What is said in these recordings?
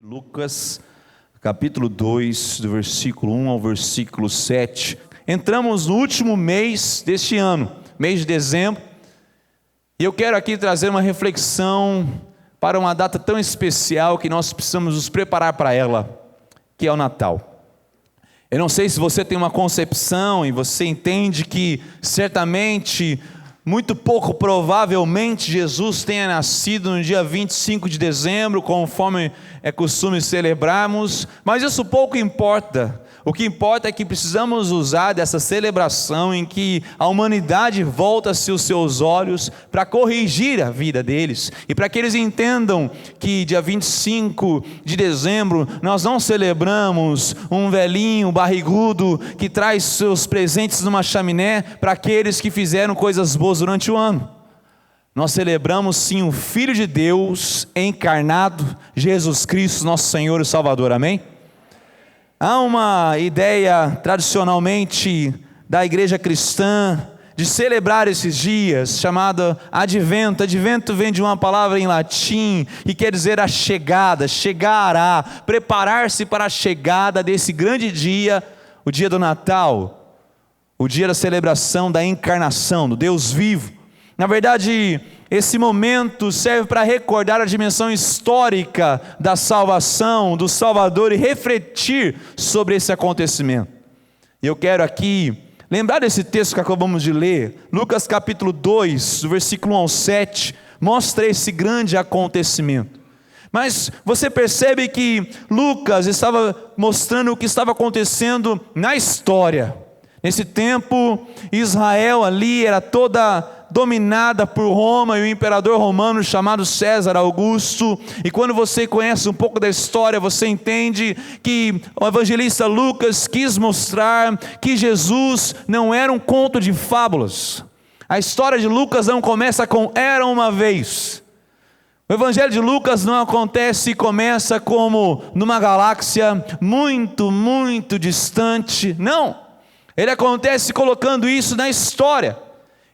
Lucas, capítulo 2, do versículo 1 ao versículo 7. Entramos no último mês deste ano, mês de dezembro, e eu quero aqui trazer uma reflexão para uma data tão especial que nós precisamos nos preparar para ela, que é o Natal. Eu não sei se você tem uma concepção e você entende que certamente, muito pouco provavelmente, Jesus tenha nascido no dia 25 de dezembro, conforme é costume celebrarmos, mas isso pouco importa. O que importa é que precisamos usar dessa celebração em que a humanidade volta-se os seus olhos para corrigir a vida deles e para que eles entendam que dia 25 de dezembro nós não celebramos um velhinho barrigudo que traz seus presentes numa chaminé para aqueles que fizeram coisas boas durante o ano. Nós celebramos sim o Filho de Deus encarnado, Jesus Cristo, nosso Senhor e Salvador, amém? Há uma ideia tradicionalmente da igreja cristã de celebrar esses dias, chamada Advento. Advento vem de uma palavra em latim que quer dizer a chegada, chegará, preparar-se para a chegada desse grande dia, o dia do Natal, o dia da celebração da encarnação, do Deus vivo. Na verdade, esse momento serve para recordar a dimensão histórica da salvação, do Salvador, e refletir sobre esse acontecimento. E eu quero aqui lembrar desse texto que acabamos de ler, Lucas capítulo 2, do versículo 1 ao 7, mostra esse grande acontecimento. Mas você percebe que Lucas estava mostrando o que estava acontecendo na história. Nesse tempo, Israel ali era toda dominada por Roma e o imperador romano chamado César Augusto. E quando você conhece um pouco da história, você entende que o evangelista Lucas quis mostrar que Jesus não era um conto de fábulas. A história de Lucas não começa com "era uma vez". O evangelho de Lucas não acontece e começa como numa galáxia muito, muito distante. Não, ele acontece colocando isso na história.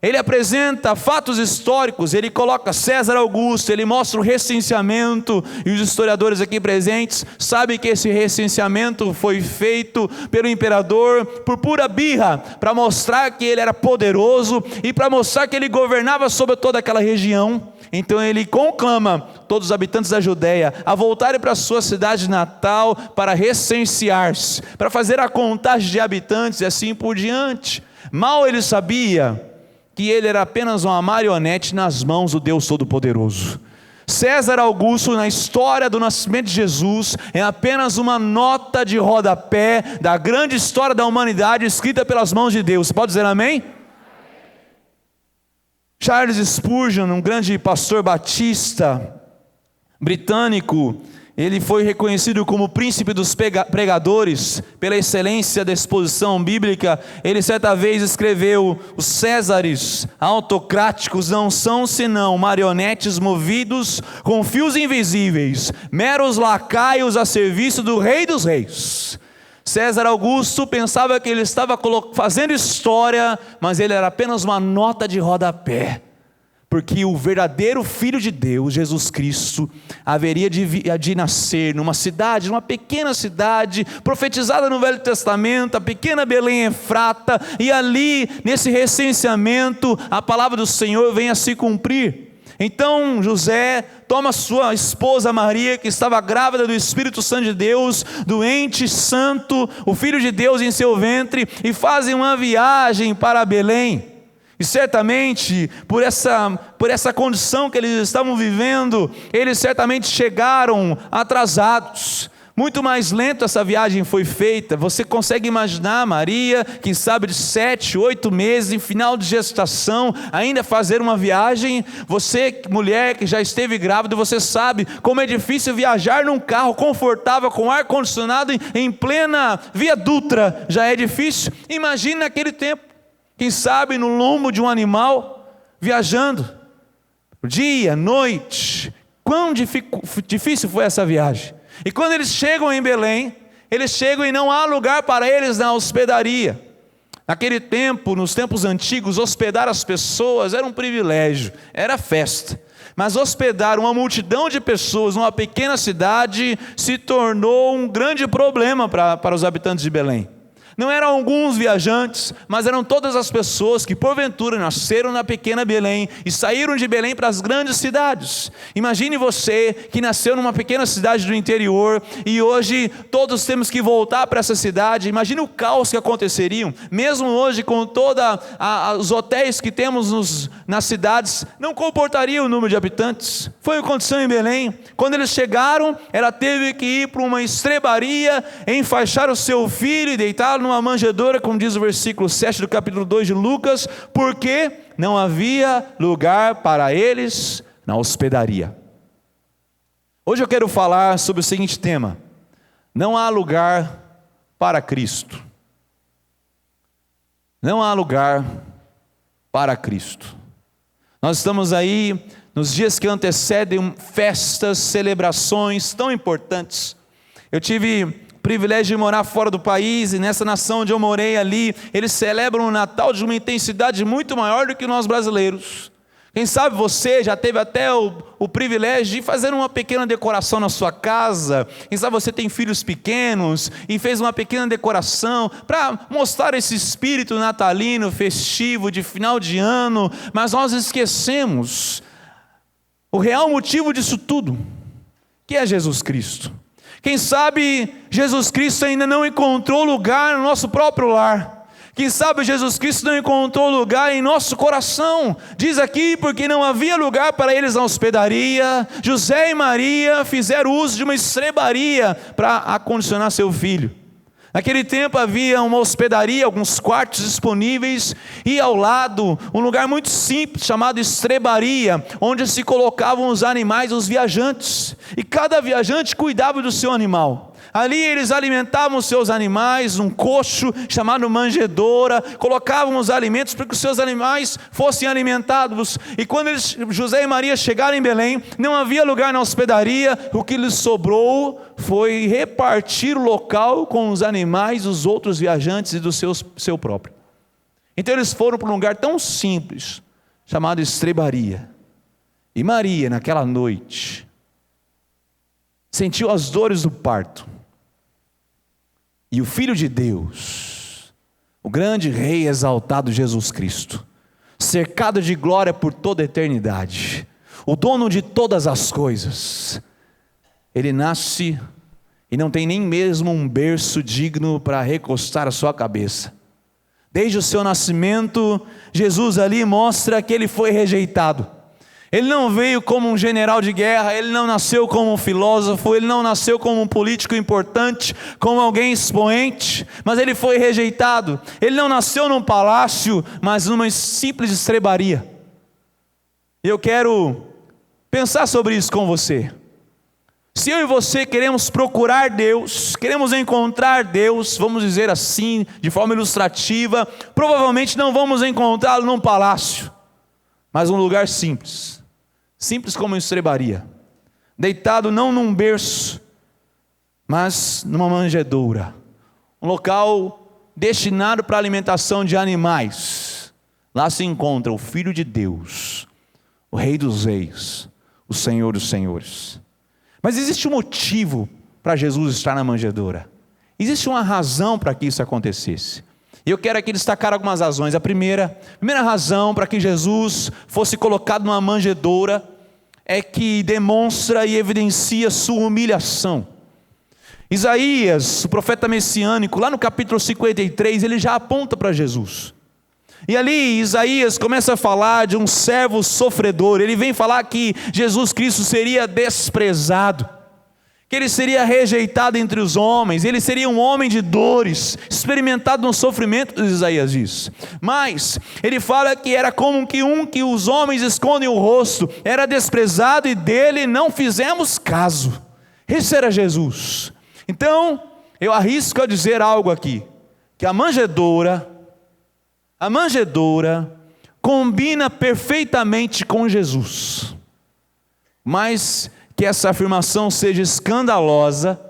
Ele apresenta fatos históricos, ele coloca César Augusto, ele mostra o recenseamento, e os historiadores aqui presentes sabem que esse recenseamento foi feito pelo imperador por pura birra, para mostrar que ele era poderoso e para mostrar que ele governava sobre toda aquela região. Então ele conclama todos os habitantes da Judéia a voltarem para a sua cidade natal para recensear-se, para fazer a contagem de habitantes e assim por diante. Mal ele sabia que ele era apenas uma marionete nas mãos do Deus Todo-Poderoso. César Augusto, na história do nascimento de Jesus, é apenas uma nota de rodapé da grande história da humanidade escrita pelas mãos de Deus. Você pode dizer amém? Charles Spurgeon, um grande pastor batista britânico, ele foi reconhecido como o príncipe dos pregadores pela excelência da exposição bíblica. Ele certa vez escreveu: os Césares autocráticos não são senão marionetes movidos com fios invisíveis, meros lacaios a serviço do Rei dos Reis. César Augusto pensava que ele estava fazendo história, mas ele era apenas uma nota de rodapé, porque o verdadeiro Filho de Deus, Jesus Cristo, haveria de nascer numa cidade, numa pequena cidade, profetizada no Velho Testamento, a pequena Belém Efrata, e ali, nesse recenseamento, a palavra do Senhor vem a se cumprir. Então José toma sua esposa Maria, que estava grávida do Espírito Santo de Deus, doente, santo, o Filho de Deus em seu ventre, e fazem uma viagem para Belém. E certamente, por essa condição que eles estavam vivendo, eles certamente chegaram atrasados. Muito mais lento essa viagem foi feita. Você consegue imaginar Maria, quem sabe de 7, 8 meses, em final de gestação, ainda fazer uma viagem? Você, mulher que já esteve grávida, você sabe como é difícil viajar num carro confortável, com ar-condicionado em plena Via Dutra. Já é difícil. Imagine naquele tempo, quem sabe no lombo de um animal, viajando, dia, noite. Quão difícil foi essa viagem? E quando eles chegam em Belém, eles chegam e não há lugar para eles na hospedaria. Naquele tempo, nos tempos antigos, hospedar as pessoas era um privilégio, era festa. Mas hospedar uma multidão de pessoas numa pequena cidade se tornou um grande problema para os habitantes de Belém. Não eram alguns viajantes, mas eram todas as pessoas que porventura nasceram na pequena Belém e saíram de Belém para as grandes cidades. Imagine você que nasceu numa pequena cidade do interior e hoje todos temos que voltar para essa cidade. Imagine o caos que aconteceria, mesmo hoje com todos os hotéis que temos nas cidades, não comportaria o número de habitantes. Foi o que aconteceu em Belém. Quando eles chegaram, ela teve que ir para uma estrebaria, enfaixar o seu filho e deitá-lo numa manjedoura, como diz o versículo 7 do capítulo 2 de Lucas, porque não havia lugar para eles na hospedaria. Hoje eu quero falar sobre o seguinte tema: não há lugar para Cristo. Não há lugar para Cristo. Nós estamos aí nos dias que antecedem festas, celebrações tão importantes. Eu tive privilégio de morar fora do país, e nessa nação onde eu morei ali, eles celebram o Natal de uma intensidade muito maior do que nós brasileiros. Quem sabe você já teve até o privilégio de fazer uma pequena decoração na sua casa. Quem sabe você tem filhos pequenos e fez uma pequena decoração para mostrar esse espírito natalino, festivo, de final de ano. Mas nós esquecemos o real motivo disso tudo, que é Jesus Cristo. Quem sabe Jesus Cristo ainda não encontrou lugar no nosso próprio lar. Quem sabe Jesus Cristo não encontrou lugar em nosso coração. Diz aqui, porque não havia lugar para eles na hospedaria, José e Maria fizeram uso de uma estrebaria para acondicionar seu filho. Naquele tempo havia uma hospedaria, alguns quartos disponíveis, e ao lado um lugar muito simples chamado estrebaria, onde se colocavam os animais, os viajantes, e cada viajante cuidava do seu animal. Ali eles alimentavam os seus animais, um coxo chamado manjedoura, colocavam os alimentos para que os seus animais fossem alimentados. E quando José e Maria chegaram em Belém, não havia lugar na hospedaria, o que lhes sobrou foi repartir o local com os animais, os outros viajantes e do seu próprio. Então eles foram para um lugar tão simples, chamado estrebaria. E Maria, naquela noite, sentiu as dores do parto. E o Filho de Deus, o grande Rei exaltado Jesus Cristo, cercado de glória por toda a eternidade, o dono de todas as coisas, ele nasce e não tem nem mesmo um berço digno para recostar a sua cabeça. Desde o seu nascimento, Jesus ali mostra que ele foi rejeitado. Ele não veio como um general de guerra, ele não nasceu como um filósofo, ele não nasceu como um político importante, como alguém expoente, mas ele foi rejeitado. Ele não nasceu num palácio, mas numa simples estrebaria. E eu quero pensar sobre isso com você. Se eu e você queremos procurar Deus, queremos encontrar Deus, vamos dizer assim, de forma ilustrativa, provavelmente não vamos encontrá-lo num palácio, mas um lugar simples. Simples como uma estrebaria, deitado não num berço, mas numa manjedoura, um local destinado para a alimentação de animais. Lá se encontra o Filho de Deus, o Rei dos Reis, o Senhor dos Senhores. Mas existe um motivo para Jesus estar na manjedoura, existe uma razão para que isso acontecesse. E eu quero aqui destacar algumas razões. A primeira razão para que Jesus fosse colocado numa manjedoura é que demonstra e evidencia sua humilhação. Isaías, o profeta messiânico, lá no capítulo 53, ele já aponta para Jesus. E ali Isaías começa a falar de um servo sofredor. Ele vem falar que Jesus Cristo seria desprezado, que ele seria rejeitado entre os homens, ele seria um homem de dores, experimentado no sofrimento, Isaías diz. Mas ele fala que era como que os homens escondem o rosto, era desprezado e dele não fizemos caso. Esse era Jesus. Então eu arrisco a dizer algo aqui, que a manjedoura combina perfeitamente com Jesus. Mas que essa afirmação seja escandalosa,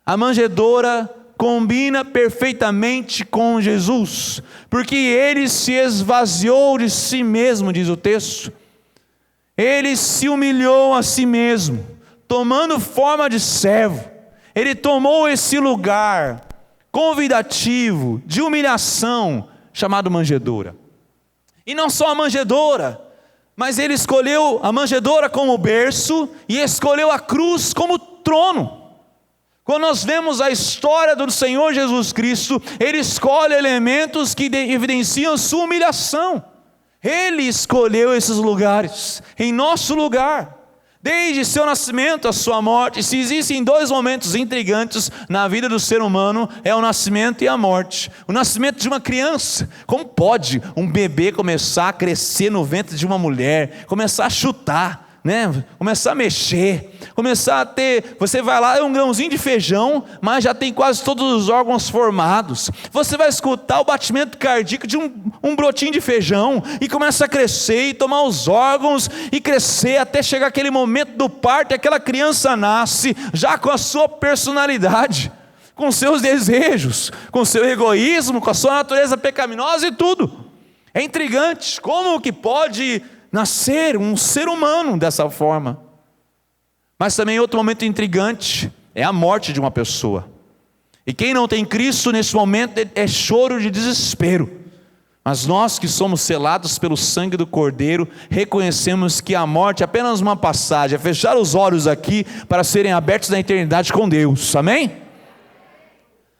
a manjedoura combina perfeitamente com Jesus, porque ele se esvaziou de si mesmo, diz o texto. Ele se humilhou a si mesmo, tomando forma de servo. Ele tomou esse lugar convidativo, de humilhação, chamado manjedoura. E não só a manjedoura, mas ele escolheu a manjedoura como berço e escolheu a cruz como trono. Quando nós vemos a história do Senhor Jesus Cristo, Ele escolhe elementos que evidenciam sua humilhação. Ele escolheu esses lugares, em nosso lugar. Desde seu nascimento à sua morte, se existem dois momentos intrigantes na vida do ser humano, é o nascimento e a morte. O nascimento de uma criança. Como pode um bebê começar a crescer no ventre de uma mulher, começar a chutar, né? Começar a mexer, começar a ter, você vai lá, é um grãozinho de feijão, mas já tem quase todos os órgãos formados. Você vai escutar o batimento cardíaco de um brotinho de feijão, e começa a crescer, e tomar os órgãos, e crescer, até chegar aquele momento do parto, e aquela criança nasce, já com a sua personalidade, com seus desejos, com seu egoísmo, com a sua natureza pecaminosa e tudo. É intrigante, como que pode nascer um ser humano dessa forma? Mas também outro momento intrigante é a morte de uma pessoa. E quem não tem Cristo nesse momento é choro de desespero. Mas nós que somos selados pelo sangue do Cordeiro, reconhecemos que a morte é apenas uma passagem, é fechar os olhos aqui para serem abertos na eternidade com Deus. Amém?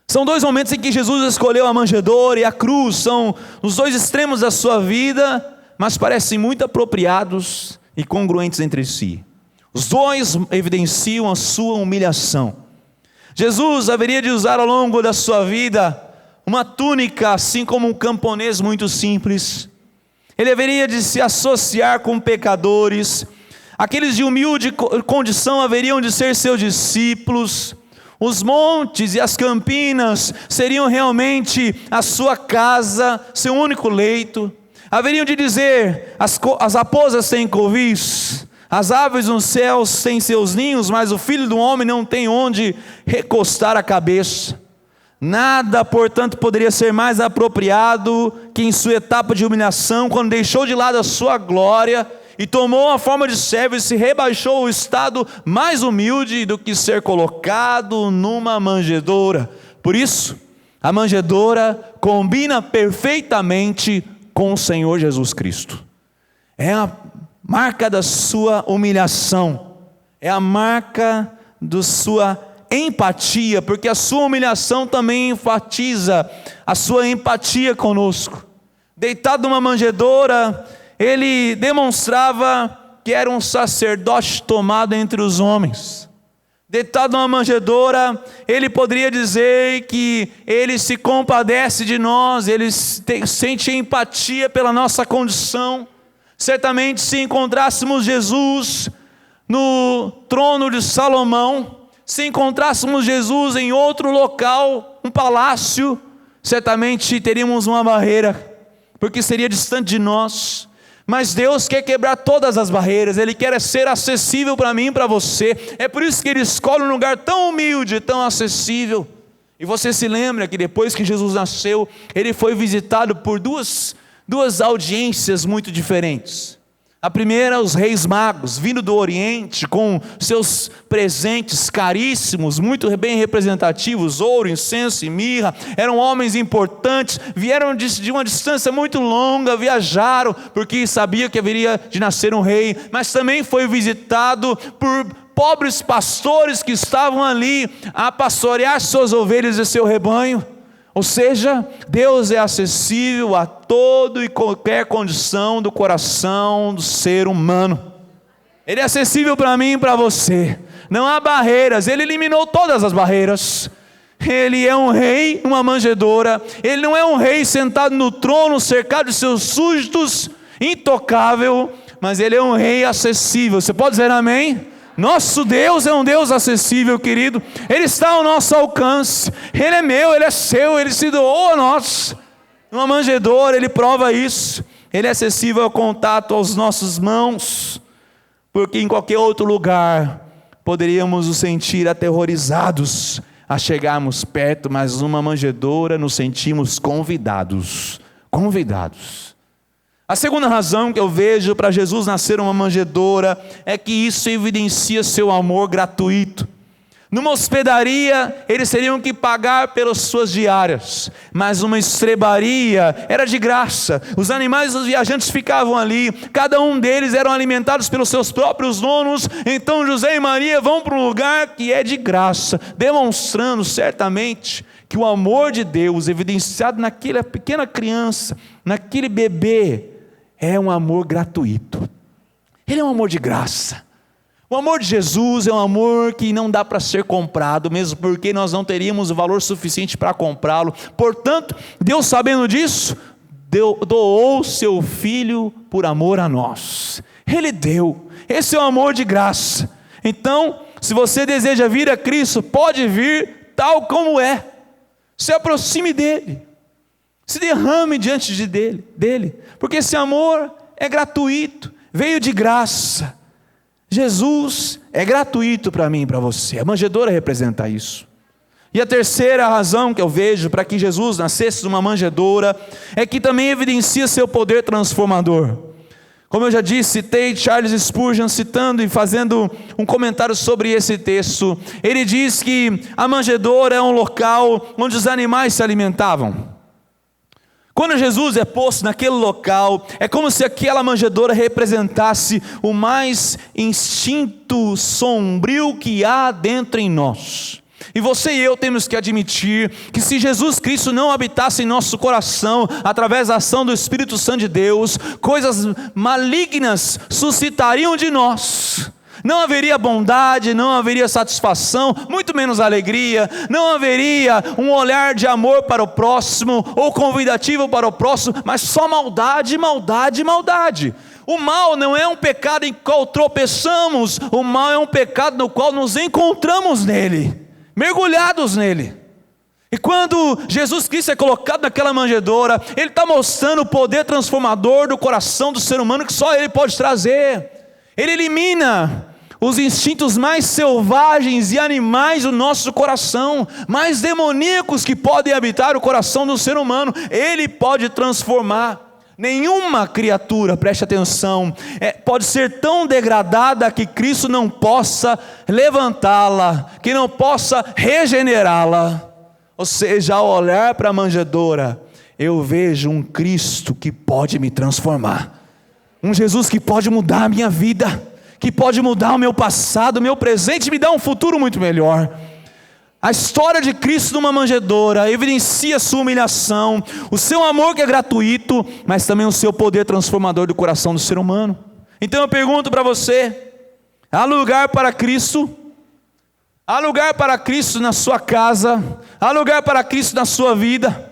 São dois momentos em que Jesus escolheu a manjedoura e a cruz, são os dois extremos da sua vida, mas parecem muito apropriados e congruentes entre si. Os dois evidenciam a sua humilhação. Jesus haveria de usar ao longo da sua vida uma túnica, assim como um camponês muito simples. Ele haveria de se associar com pecadores. Aqueles de humilde condição haveriam de ser seus discípulos. Os montes e as campinas seriam realmente a sua casa, seu único leito. Haveriam de dizer: as raposas têm covis, as aves nos céus têm seus ninhos, mas o filho do homem não tem onde recostar a cabeça. Nada, portanto, poderia ser mais apropriado que em sua etapa de humilhação, quando deixou de lado a sua glória e tomou a forma de servo e se rebaixou ao estado mais humilde do que ser colocado numa manjedoura. Por isso, a manjedoura combina perfeitamente com o Senhor Jesus Cristo. É a marca da sua humilhação, é a marca da sua empatia, porque a sua humilhação também enfatiza a sua empatia conosco. Deitado numa manjedoura, ele demonstrava que era um sacerdote tomado entre os homens. Deitado numa manjedoura, ele poderia dizer que ele se compadece de nós, ele sente empatia pela nossa condição. Certamente, se encontrássemos Jesus no trono de Salomão, se encontrássemos Jesus em outro local, um palácio, certamente teríamos uma barreira, porque seria distante de nós. Mas Deus quer quebrar todas as barreiras, Ele quer ser acessível para mim e para você. É por isso que Ele escolhe um lugar tão humilde, tão acessível. E você se lembra que depois que Jesus nasceu, Ele foi visitado por duas audiências muito diferentes. A primeira, os reis magos, vindo do Oriente, com seus presentes caríssimos, muito bem representativos, ouro, incenso e mirra. Eram homens importantes, vieram de uma distância muito longa, viajaram, porque sabia que haveria de nascer um rei. Mas também foi visitado por pobres pastores que estavam ali a pastorear suas ovelhas e seu rebanho. Ou seja, Deus é acessível a todo e qualquer condição do coração do ser humano. Ele é acessível para mim e para você. Não há barreiras, Ele eliminou todas as barreiras. Ele é um rei, uma manjedoura. Ele não é um rei sentado no trono, cercado de seus súditos, intocável, mas Ele é um rei acessível. Você pode dizer amém? Nosso Deus é um Deus acessível, querido. Ele está ao nosso alcance. Ele é meu, Ele é seu, Ele se doou a nós. Numa manjedoura, Ele prova isso. Ele é acessível ao contato aos nossos mãos, porque em qualquer outro lugar poderíamos nos sentir aterrorizados a chegarmos perto, mas numa manjedoura nos sentimos convidados. A segunda razão que eu vejo para Jesus nascer uma manjedoura é que isso evidencia seu amor gratuito. Numa hospedaria, eles teriam que pagar pelas suas diárias, mas uma estrebaria era de graça. Os animais dos viajantes ficavam ali, cada um deles eram alimentados pelos seus próprios donos. Então José e Maria vão para um lugar que é de graça, demonstrando certamente que o amor de Deus, evidenciado naquela pequena criança, naquele bebê, é um amor gratuito. Ele é um amor de graça. O amor de Jesus é um amor que não dá para ser comprado, mesmo porque nós não teríamos o valor suficiente para comprá-lo. Portanto, Deus, sabendo disso, doou seu Filho por amor a nós. Ele deu. Esse é o amor de graça. Então, se você deseja vir a Cristo, pode vir tal como é. Se aproxime dele. Se derrame diante dele. Porque esse amor é gratuito. Veio de graça. Jesus é gratuito para mim e para você. A manjedoura representa isso. E a terceira razão que eu vejo para que Jesus nascesse de uma manjedoura é que também evidencia seu poder transformador. Como eu já disse, citei Charles Spurgeon citando e fazendo um comentário sobre esse texto. Ele diz que a manjedoura é um local onde os animais se alimentavam. Quando Jesus é posto naquele local, é como se aquela manjedoura representasse o mais instinto sombrio que há dentro em nós. E você e eu temos que admitir que se Jesus Cristo não habitasse em nosso coração, através da ação do Espírito Santo de Deus, coisas malignas suscitariam de nós. Não haveria bondade, não haveria satisfação, muito menos alegria, não haveria um olhar de amor para o próximo, ou convidativo para o próximo, mas só maldade, maldade, maldade. O mal não é um pecado em qual tropeçamos, o mal é um pecado no qual nos encontramos nele, mergulhados nele. E quando Jesus Cristo é colocado naquela manjedoura, Ele está mostrando o poder transformador do coração do ser humano que só Ele pode trazer. Ele elimina os instintos mais selvagens e animais do nosso coração, mais demoníacos que podem habitar o coração do ser humano. Ele pode transformar. Nenhuma criatura, preste atenção, pode ser tão degradada que Cristo não possa levantá-la, que não possa regenerá-la. Ou seja, ao olhar para a manjedoura, eu vejo um Cristo que pode me transformar, um Jesus que pode mudar a minha vida, que pode mudar o meu passado, o meu presente, e me dar um futuro muito melhor. A história de Cristo numa manjedoura evidencia a sua humilhação, o seu amor que é gratuito, mas também o seu poder transformador do coração do ser humano. Então eu pergunto para você, há lugar para Cristo? Há lugar para Cristo na sua casa? Há lugar para Cristo na sua vida?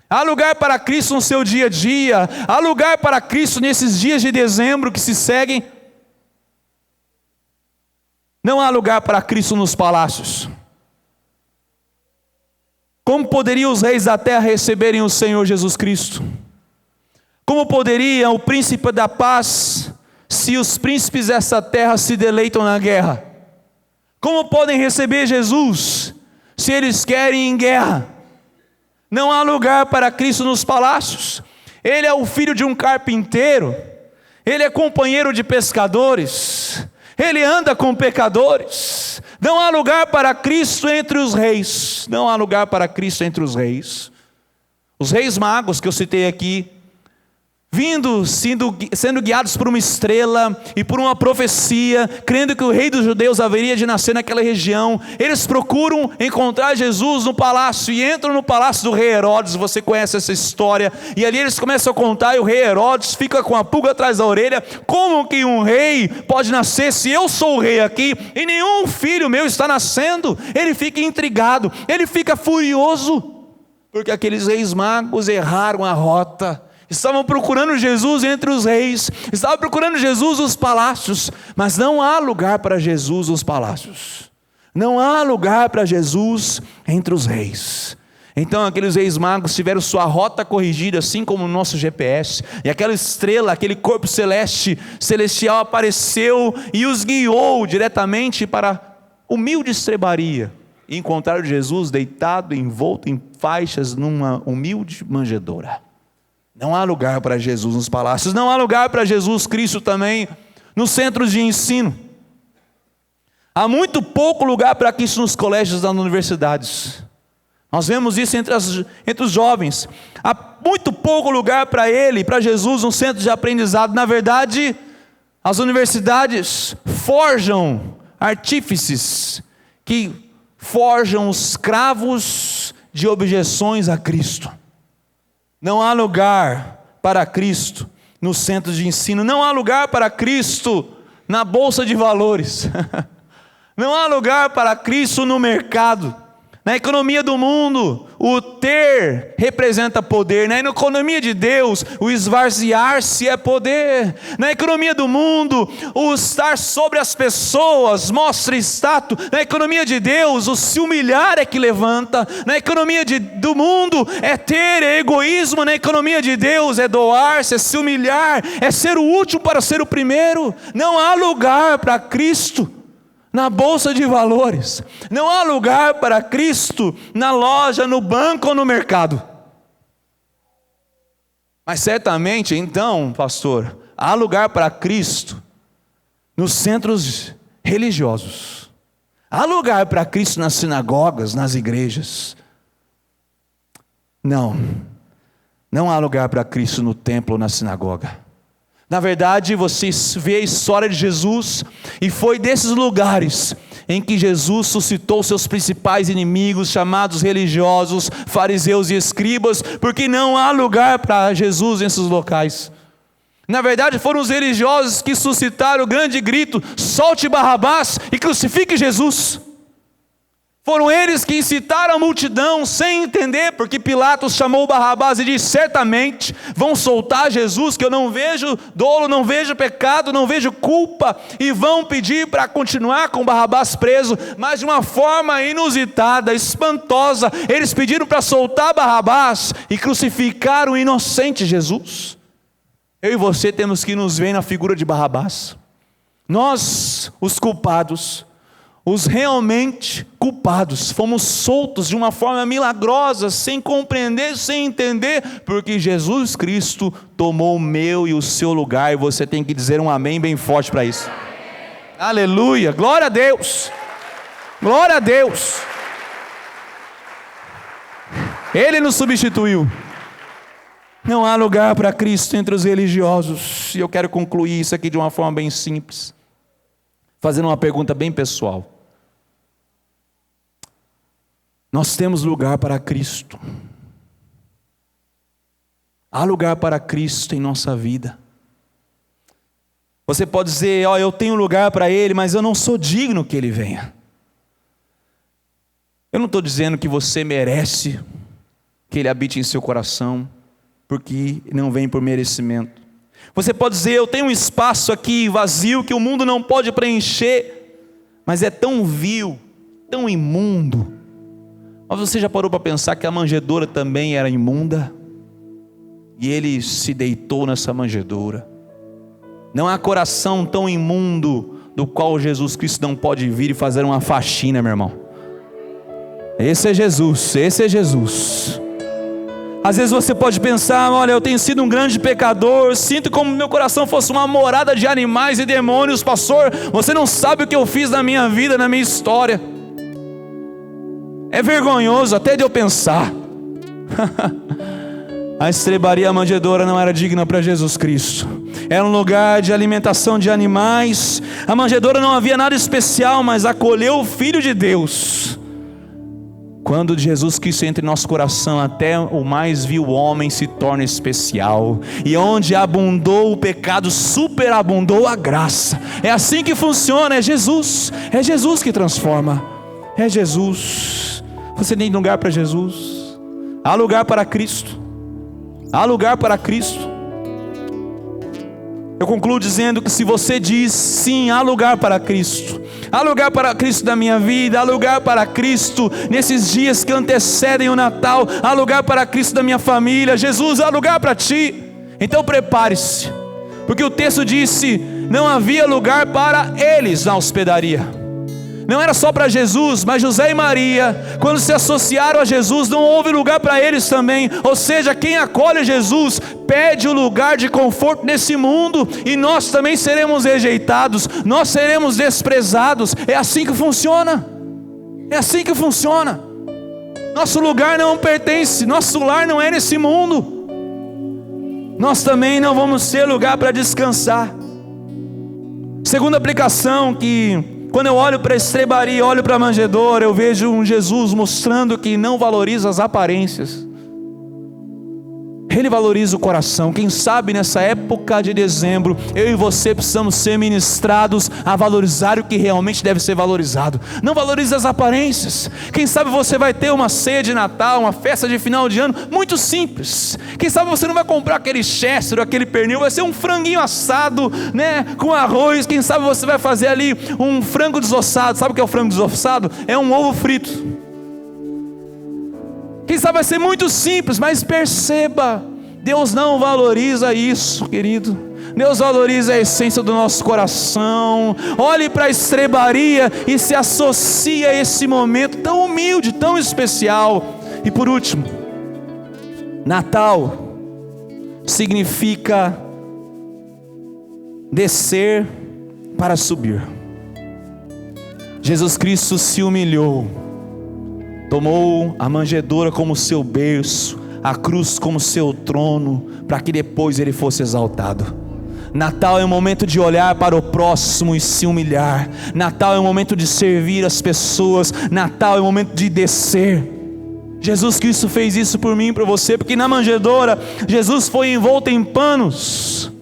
Há lugar para Cristo no seu dia a dia? Há lugar para Cristo nesses dias de dezembro que se seguem? Não há lugar para Cristo nos palácios. Como poderiam os reis da terra receberem o Senhor Jesus Cristo? Como poderia o príncipe da paz, se os príncipes dessa terra se deleitam na guerra? Como podem receber Jesus, se eles querem em guerra? Não há lugar para Cristo nos palácios. Ele é o filho de um carpinteiro, ele é companheiro de pescadores, ele anda com pecadores. Não há lugar para Cristo entre os reis. Não há lugar para Cristo entre os reis. Os reis magos que eu citei aqui, sendo guiados por uma estrela e por uma profecia, crendo que o rei dos judeus haveria de nascer naquela região, eles procuram encontrar Jesus no palácio e entram no palácio do rei Herodes. Você conhece essa história, e ali eles começam a contar, e o rei Herodes fica com a pulga atrás da orelha. Como que um rei pode nascer se eu sou o rei aqui e nenhum filho meu está nascendo? Ele fica intrigado, ele fica furioso, porque aqueles reis magos erraram a rota. Estavam procurando Jesus entre os reis, estavam procurando Jesus nos palácios, mas não há lugar para Jesus nos palácios, não há lugar para Jesus entre os reis. Então aqueles reis magos tiveram sua rota corrigida, assim como o nosso GPS, e aquela estrela, aquele corpo celestial apareceu e os guiou diretamente para a humilde estrebaria, e encontraram Jesus deitado, envolto em faixas, numa humilde manjedoura. Não há lugar para Jesus nos palácios, não há lugar para Jesus Cristo também nos centros de ensino. Há muito pouco lugar para Cristo nos colégios e nas universidades. Nós vemos isso entre os jovens. Há muito pouco lugar para Ele, para Jesus, no centro de aprendizado. Na verdade, as universidades forjam artífices que forjam os cravos de objeções a Cristo. Não há lugar para Cristo nos centros de ensino. Não há lugar para Cristo na bolsa de valores. Não há lugar para Cristo no mercado. Na economia do mundo, o ter representa poder. Na economia de Deus, o esvaziar-se é poder. Na economia do mundo, o estar sobre as pessoas mostra status. Na economia de Deus, o se humilhar é que levanta. Na economia do mundo, é ter egoísmo. Na economia de Deus, é doar-se, é se humilhar, é ser o último para ser o primeiro. Não há lugar para Cristo na bolsa de valores. Não há lugar para Cristo na loja, no banco ou no mercado. Mas certamente, então, pastor, há lugar para Cristo nos centros religiosos. Há lugar para Cristo nas sinagogas, nas igrejas. Não há lugar para Cristo no templo ou na sinagoga. Na verdade, você vê a história de Jesus, e foi desses lugares em que Jesus suscitou seus principais inimigos, chamados religiosos, fariseus e escribas, porque não há lugar para Jesus nesses locais. Na verdade, foram os religiosos que suscitaram o grande grito: solte Barrabás e crucifique Jesus. Foram eles que incitaram a multidão sem entender, porque Pilatos chamou Barrabás e disse: certamente vão soltar Jesus, que eu não vejo dolo, não vejo pecado, não vejo culpa, e vão pedir para continuar com Barrabás preso. Mas de uma forma inusitada, espantosa, eles pediram para soltar Barrabás e crucificar o inocente Jesus. Eu e você temos que nos ver na figura de Barrabás. Nós, os culpados, os realmente culpados, fomos soltos de uma forma milagrosa, sem compreender, sem entender, porque Jesus Cristo tomou o meu e o seu lugar, e você tem que dizer um amém bem forte para isso. Aleluia, glória a Deus, glória a Deus. Ele nos substituiu. Não há lugar para Cristo entre os religiosos, e eu quero concluir isso aqui de uma forma bem simples, fazendo uma pergunta bem pessoal. Nós temos lugar para Cristo. Há lugar para Cristo em nossa vida. Você pode dizer: eu tenho lugar para Ele, mas eu não sou digno que Ele venha. Eu não estou dizendo que você merece que Ele habite em seu coração, porque não vem por merecimento. Você pode dizer: eu tenho um espaço aqui vazio que o mundo não pode preencher, mas é tão vil, tão imundo. Mas você já parou para pensar que a manjedoura também era imunda? E Ele se deitou nessa manjedoura. Não há coração tão imundo do qual Jesus Cristo não pode vir e fazer uma faxina, meu irmão. Esse é Jesus, esse é Jesus. Às vezes você pode pensar: olha, eu tenho sido um grande pecador, sinto como meu coração fosse uma morada de animais e demônios. Pastor, você não sabe o que eu fiz na minha vida, na minha história. É vergonhoso até de eu pensar. A estrebaria, a manjedoura não era digna para Jesus Cristo. Era um lugar de alimentação de animais. A manjedoura não havia nada especial, mas acolheu o Filho de Deus. Quando Jesus Cristo entra em nosso coração, até o mais vil homem se torna especial. E onde abundou o pecado, superabundou a graça. É assim que funciona, é Jesus que transforma. É Jesus. Você tem lugar para Jesus. Há lugar para Cristo. Há lugar para Cristo. Eu concluo dizendo que se você diz sim, há lugar para Cristo. Há lugar para Cristo na minha vida, há lugar para Cristo nesses dias que antecedem o Natal, há lugar para Cristo da minha família. Jesus, há lugar para ti. Então prepare-se, porque o texto disse: não havia lugar para eles na hospedaria. Não era só para Jesus, mas José e Maria, quando se associaram a Jesus, não houve lugar para eles também. Ou seja, quem acolhe Jesus pede o lugar de conforto nesse mundo, e nós também seremos rejeitados, nós seremos desprezados. É assim que funciona. É assim que funciona. Nosso lugar não pertence, nosso lar não é nesse mundo. Nós também não vamos ter lugar para descansar. Segunda aplicação, que quando eu olho para a estrebaria, olho para a manjedoura, eu vejo um Jesus mostrando que não valoriza as aparências. Ele valoriza o coração. Quem sabe nessa época de dezembro, eu e você precisamos ser ministrados a valorizar o que realmente deve ser valorizado. Não valorize as aparências. Quem sabe você vai ter uma ceia de Natal, uma festa de final de ano muito simples. Quem sabe você não vai comprar aquele Chester, aquele pernil, vai ser um franguinho assado, né, com arroz. Quem sabe você vai fazer ali um frango desossado. Sabe o que é o frango desossado? É um ovo frito. Quem sabe vai ser muito simples, mas perceba, Deus não valoriza isso, querido. Deus valoriza a essência do nosso coração. Olhe para a estrebaria e se associe a esse momento tão humilde, tão especial. E por último, Natal significa descer para subir. Jesus Cristo se humilhou, tomou a manjedoura como seu berço, a cruz como seu trono, para que depois ele fosse exaltado. Natal é um momento de olhar para o próximo e se humilhar. Natal é um momento de servir as pessoas. Natal é um momento de descer. Jesus Cristo fez isso por mim e por você, porque na manjedoura Jesus foi envolto em panos,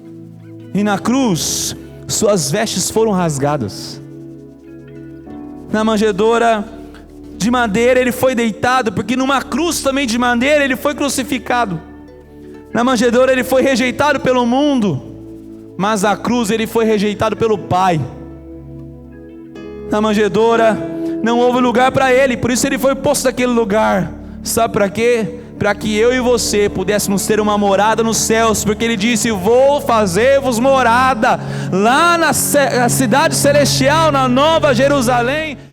e na cruz suas vestes foram rasgadas. Na manjedoura de madeira ele foi deitado, porque numa cruz também de madeira ele foi crucificado. Na manjedoura ele foi rejeitado pelo mundo, mas na cruz ele foi rejeitado pelo Pai. Na manjedoura não houve lugar para ele, por isso ele foi posto naquele lugar. Sabe para quê? Para que eu e você pudéssemos ter uma morada nos céus, porque ele disse: vou fazer-vos morada lá na cidade celestial, na Nova Jerusalém.